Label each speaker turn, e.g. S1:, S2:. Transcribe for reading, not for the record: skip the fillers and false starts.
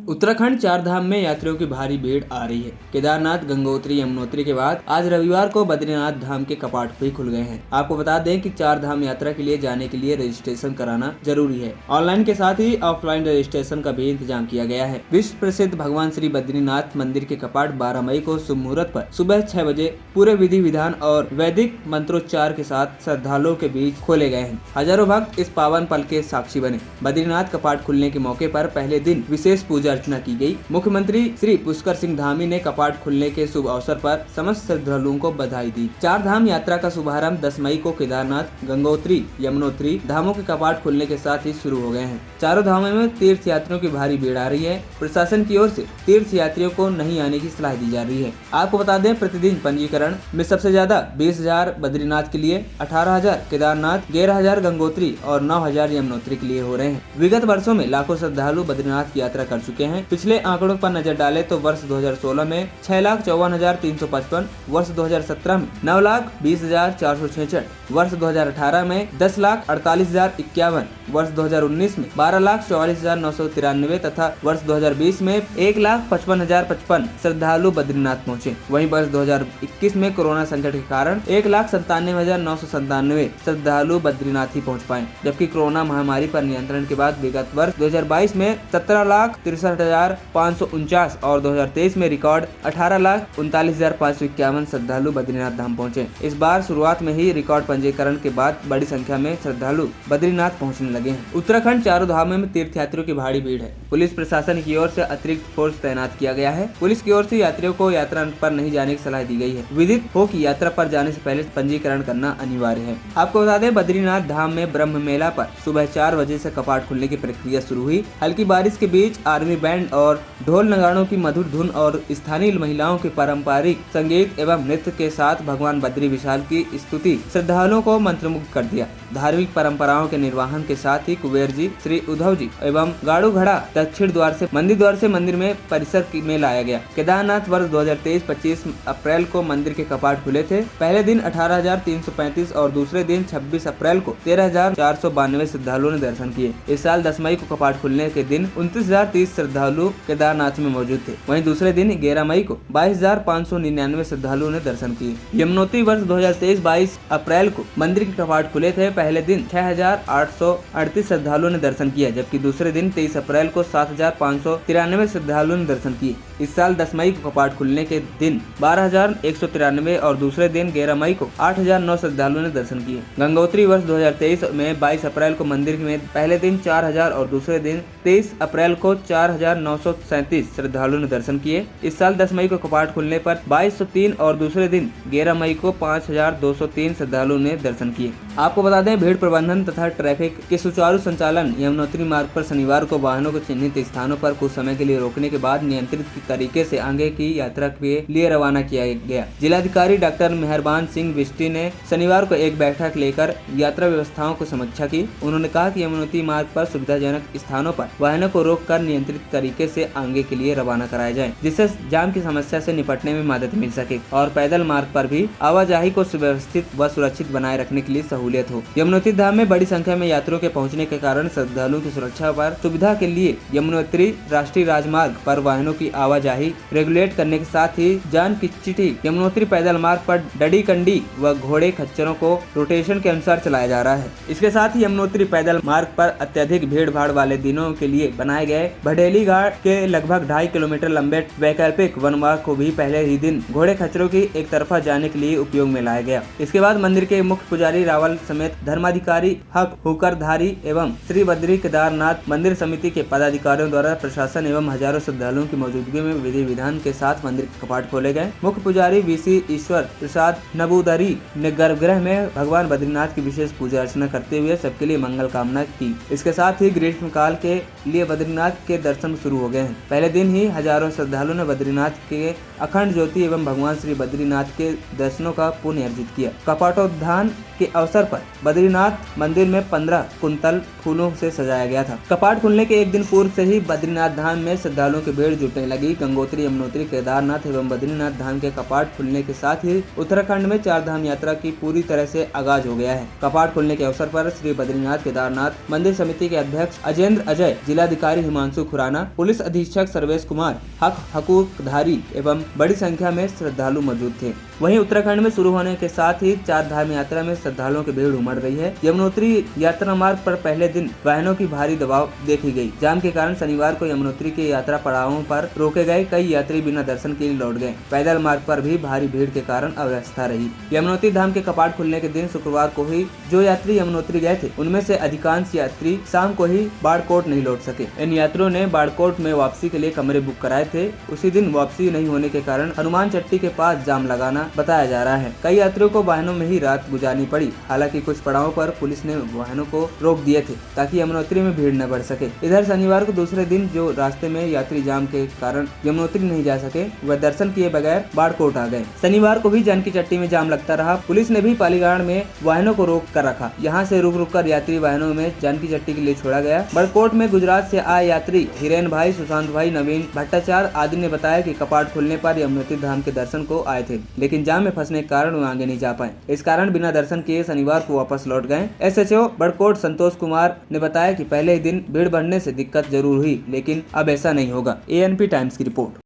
S1: उत्तराखंड चार धाम में यात्रियों की भारी भीड़ आ रही है। केदारनाथ, गंगोत्री, यमुनोत्री के बाद आज रविवार को बद्रीनाथ धाम के कपाट भी खुल गए हैं। आपको बता दें कि चार धाम यात्रा के लिए जाने के लिए रजिस्ट्रेशन कराना जरूरी है। ऑनलाइन के साथ ही ऑफलाइन रजिस्ट्रेशन का भी इंतजाम किया गया है। विश्व प्रसिद्ध भगवान श्री बद्रीनाथ मंदिर के कपाट 12 मई को शुभ मुहूर्त पर सुबह 6 बजे पूरे विधि विधान और वैदिक मंत्रोच्चार के साथ श्रद्धालुओं के बीच खोले गए हैं। हजारों भक्त इस पावन पल के साक्षी बने। बद्रीनाथ कपाट खुलने के मौके पर पहले दिन विशेष पूजा अर्चना की गई। मुख्यमंत्री श्री पुष्कर सिंह धामी ने कपाट खुलने के शुभ अवसर पर समस्त श्रद्धालुओं को बधाई दी। चार धाम यात्रा का शुभारंभ 10 मई को केदारनाथ, गंगोत्री, यमुनोत्री धामों के कपाट खुलने के साथ ही शुरू हो गए हैं। चारों धामों में तीर्थ यात्रियों की भारी भीड़ आ रही है। प्रशासन की ओर से तीर्थ यात्रियों को नहीं आने की सलाह दी जा रही है। आपको बता दें, प्रतिदिन पंजीकरण में सबसे ज्यादा 20,000 बद्रीनाथ के लिए, 18,000 केदारनाथ, 11,000 गंगोत्री और 9,000 यमुनोत्री के लिए हो रहे हैं। विगत वर्षों में लाखों श्रद्धालु बद्रीनाथ की यात्रा कर चुके हैं। पिछले आंकड़ों पर नजर डालें तो वर्ष 2016 में 6,54,355, वर्ष 2017 में 9,20,466, वर्ष 2018 में 10,48,051, वर्ष 2019 में 12,44,993 तथा वर्ष 2020 में 1,55,055 श्रद्धालु बद्रीनाथ पहुँचे। वहीं वर्ष 2021 में कोरोना संकट के कारण 1,97,997 श्रद्धालु बद्रीनाथ ही पहुँच पाए, जबकि कोरोना महामारी पर नियंत्रण के बाद विगत वर्ष 2022 में 17,63,549 और 2023 में रिकॉर्ड 18,39,551 श्रद्धालु बद्रीनाथ धाम पहुंचे। इस बार शुरुआत में ही रिकॉर्ड पंजीकरण के बाद बड़ी संख्या में श्रद्धालु बद्रीनाथ पहुंचने लगे हैं। उत्तराखंड चारों धामों में तीर्थयात्रियों की भारी भीड़ है। पुलिस प्रशासन की ओर से अतिरिक्त फोर्स तैनात किया गया है। पुलिस की ओर से यात्रियों को यात्रा पर नहीं जाने की सलाह दी गई है। विदित हो कि यात्रा पर जाने से पहले पंजीकरण करना अनिवार्य है। आपको बता दें, बद्रीनाथ धाम में ब्रह्म मेला पर सुबह 4 बजे से कपाट खुलने की प्रक्रिया शुरू हुई। हल्की बारिश के बीच आर्मी बैंड और ढोल नगाड़ों की मधुर धुन और स्थानीय महिलाओं के पारंपरिक संगीत एवं नृत्य के साथ भगवान बद्री विशाल की स्तुति श्रद्धालुओं को मंत्रमुग्ध कर दिया। धार्मिक परंपराओं के निर्वहन के साथ ही कुबेर जी, श्री उद्धव जी एवं गाड़ू घड़ा दक्षिण द्वार से मंदिर में परिसर में लाया गया। केदारनाथ वर्ष 2023 25 अप्रैल को मंदिर के कपाट खुले थे। पहले दिन 18,335 और दूसरे दिन 26 अप्रैल को 13,492 श्रद्धालुओं ने दर्शन किए। इस साल 10 मई को कपाट खुलने के दिन 29,030 श्रद्धालु केदारनाथ में मौजूद थे। वहीं दूसरे दिन 11 मई को 22,599 श्रद्धालुओं ने दर्शन किए। यमुनोत्री वर्ष 2023-22 अप्रैल को मंदिर के कपाट खुले थे। पहले दिन 6,838 श्रद्धालुओं ने दर्शन किया, जबकि दूसरे दिन 23 अप्रैल को 7,593 श्रद्धालुओं ने दर्शन किए। इस साल 10 मई को कपाट खुलने के दिन 12,193 और दूसरे दिन 11 मई को 8,009 श्रद्धालुओं ने दर्शन किए। गंगोत्री वर्ष 2023 में 22 अप्रैल को मंदिर में पहले दिन 4,000 और दूसरे दिन 23 अप्रैल को 4,937 श्रद्धालुओं ने दर्शन किए। इस साल 10 मई को कपाट खुलने पर 2,203 और दूसरे दिन 11 मई को 5,203 श्रद्धालुओं ने दर्शन किए। आपको बता दें, भीड़ प्रबंधन तथा ट्रैफिक के सुचारू संचालन यमुनोत्री मार्ग पर शनिवार को वाहनों को चिन्हित स्थानों पर कुछ समय के लिए रोकने के बाद नियंत्रित तरीके से आगे की यात्रा के लिए रवाना किया गया। जिलाधिकारी डॉक्टर मेहरबान सिंह बिष्टी ने शनिवार को एक बैठक लेकर यात्रा व्यवस्थाओं को समीक्षा की। उन्होंने कहा कि यमुनोत्री मार्ग पर सुविधाजनक स्थानों पर वाहनों को रोककर नियंत्रित तरीके से आगे के लिए रवाना कराया जाए, जिससे जाम की समस्या से निपटने में मदद मिल सके और पैदल मार्ग पर भी आवाजाही को सुव्यवस्थित व सुरक्षित बनाए रखने के लिए सहूलियत हो। यमुनोत्री धाम में बड़ी संख्या में यात्रियों के पहुंचने के कारण श्रद्धालुओं की सुरक्षा पर सुविधा के लिए यमुनोत्री राष्ट्रीय राजमार्ग पर वाहनों की आवाजाही रेगुलेट करने के साथ ही जान की चिट्ठी यमुनोत्री पैदल मार्ग पर डडी कंडी व घोड़े खच्चरों को रोटेशन के अनुसार चलाया जा रहा है। इसके साथ ही यमुनोत्री पैदल मार्ग पर अत्यधिक भीड़ भाड़ वाले दिनों के लिए बनाए गए भडेली घाट के लगभग 2.5 किलोमीटर लंबे वैकल्पिक वनमार्ग को भी पहले ही दिन घोड़े खच्चरों की एक तरफा जाने के लिए उपयोग में लाया गया। इसके बाद मंदिर के मुख्य पुजारी रावल समेत धर्माधिकारी, हक हुकरधारी एवं श्री बद्री केदारनाथ मंदिर समिति के पदाधिकारियों द्वारा प्रशासन एवं हजारों श्रद्धालुओं की मौजूदगी में विधि विधान के साथ मंदिर के कपाट खोले गए। मुख्य पुजारी वीसी ईश्वर प्रसाद नबूदरी ने गर्भगृह में भगवान बद्रीनाथ की विशेष पूजा अर्चना करते हुए सबके लिए मंगल कामना की। इसके साथ ही ग्रीष्म काल के लिए बद्रीनाथ के दर्शन शुरू हो गए हैं। पहले दिन ही हजारों श्रद्धालुओं ने बद्रीनाथ के अखंड ज्योति एवं भगवान श्री बद्रीनाथ के दर्शनों का पुण्य अर्जित किया। कपाटोद्यान के अवसर पर बद्रीनाथ मंदिर में 15 कुंतल फूलों से सजाया गया था। कपाट खुलने के एक दिन पूर्व से ही बद्रीनाथ धाम में श्रद्धालुओं की भीड़ जुटने लगी। गंगोत्री, यमुनोत्री, केदारनाथ एवं बद्रीनाथ धाम के कपाट खुलने के साथ ही उत्तराखंड में 4 धाम यात्रा की पूरी तरह से आगाज हो गया है। कपाट खुलने के अवसर पर श्री बद्रीनाथ केदारनाथ मंदिर समिति के अध्यक्ष अजेंद्र अजय, जिलाधिकारी हिमांशु खुराना, पुलिस अधीक्षक सर्वेश कुमार, हकूकधारी एवं बड़ी संख्या में श्रद्धालु मौजूद थे। वहीं उत्तराखंड में शुरू होने के साथ ही 4 धाम यात्रा में श्रद्धालुओं की भीड़ उमड़ रही है। यमुनोत्री यात्रा मार्ग पर पहले दिन वाहनों की भारी दबाव देखी गई। जाम के कारण शनिवार को यमुनोत्री के यात्रा पड़ावों पर रोके गए कई यात्री बिना दर्शन के लिए लौट गए। पैदल मार्ग पर भी भारी भीड़ के कारण अव्यवस्था रही। यमुनोत्री धाम के कपाट खुलने के दिन शुक्रवार को ही जो यात्री यमुनोत्री गए थे, उनमें से अधिकांश यात्री शाम को ही बाड़कोट नहीं लौट सके। इन यात्रियों ने बाड़कोट में वापसी के लिए कमरे बुक कराए थे। उसी दिन वापसी नहीं होने के कारण हनुमान चट्टी के पास जाम लगाना बताया जा रहा है। कई यात्रियों को वाहनों में ही रात गुजारनी पड़ी। हालांकि कुछ पड़ावों पर पुलिस ने वाहनों को रोक दिए थे ताकि यमुनोत्री में भीड़ न बढ़ सके। इधर शनिवार को दूसरे दिन जो रास्ते में यात्री जाम के कारण यमुनोत्री नहीं जा सके, वह दर्शन किए बगैर बाड़कोट आ गए। शनिवार को भी जानकी चट्टी में जाम लगता रहा। पुलिस ने भी पालीगाड़ में वाहनों को रोक कर रखा। यहाँ से रुक रुक कर यात्री वाहनों में जानकी चट्टी के लिए छोड़ा गया। बाड़कोट में गुजरात से आए यात्री हिरेन भाई, सुशांत भाई, नवीन भट्टाचार्य आदि ने बताया कि कपाट खुलने पर यमुनोत्री धाम के दर्शन को आए थे, लेकिन जाम में फंसने के कारण वो आगे नहीं जा पाए। इस कारण बिना दर्शन किए शनिवार को वापस लौट गए। SHO बाड़कोट संतोष कुमार ने बताया कि पहले ही दिन भीड़ बढ़ने से दिक्कत जरूर हुई, लेकिन अब ऐसा नहीं होगा। ANP टाइम्स की रिपोर्ट।